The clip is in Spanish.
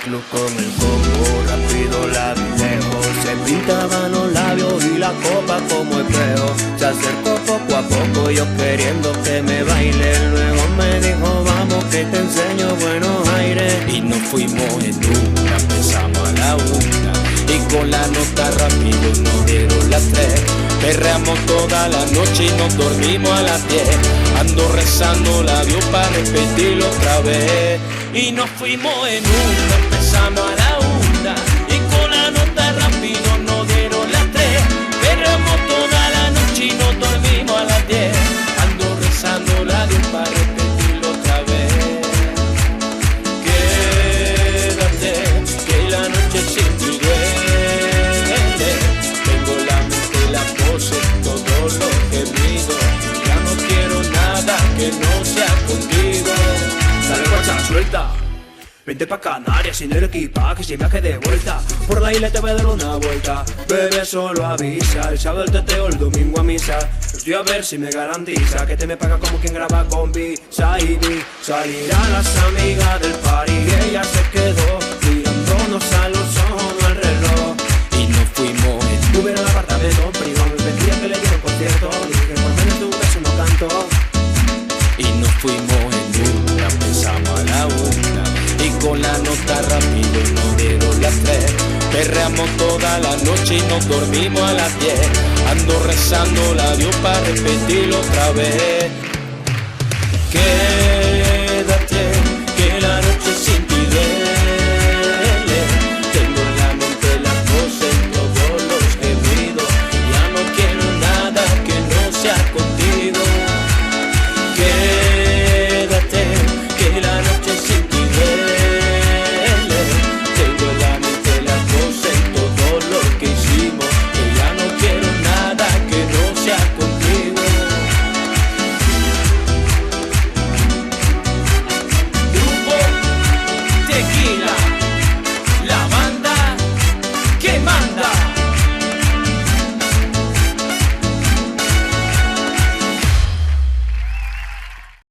club con el coco, rápido la video. Se pintaban los labios y la copa como espejo. Se acercó poco a poco, yo queriendo que me baile. Luego me dijo, vamos que te enseño buenos aires. Y nos fuimos en una, empezamos a la 1. Y con la nota rápido nos dieron las 3. Perreamos toda la noche y nos dormimos a las 10. Ando rezando labios para repetirlo otra vez. Y nos fuimos en una, empezamos a la 1. Y con la nota rápido nos dieron las 3. Perreamos toda la noche y nos dormimos a las 10. Ando rezando labios para repetirlo otra vez. Quédate, que la noche sin ti duele. Tengo la mente, la pose, todo lo que mido. Ya no quiero nada que no sea contigo. Dale guacha, suelta. Vente pa' Canarias sin el equipaje, sin viaje de vuelta. Por la isla te voy a dar una vuelta. Bebé, solo avisa. El sábado el teteo, el domingo a misa. Estoy a ver si me garantiza que te me paga como quien graba con Visa y B. Salirán las amigas del party y ella se quedó mirándonos a los ojos, no al reloj. Y nos fuimos en Tuve en el apartamento privado, me pedía que le diera un concierto. Dije que por menos tu caso no canto. y nos fuimos en una, empezamos a la 1. Y con la nota rápido nos dieron las 3. Perreamos toda la noche y nos dormimos a las 10. Ando rezando labios para repetirlo otra vez.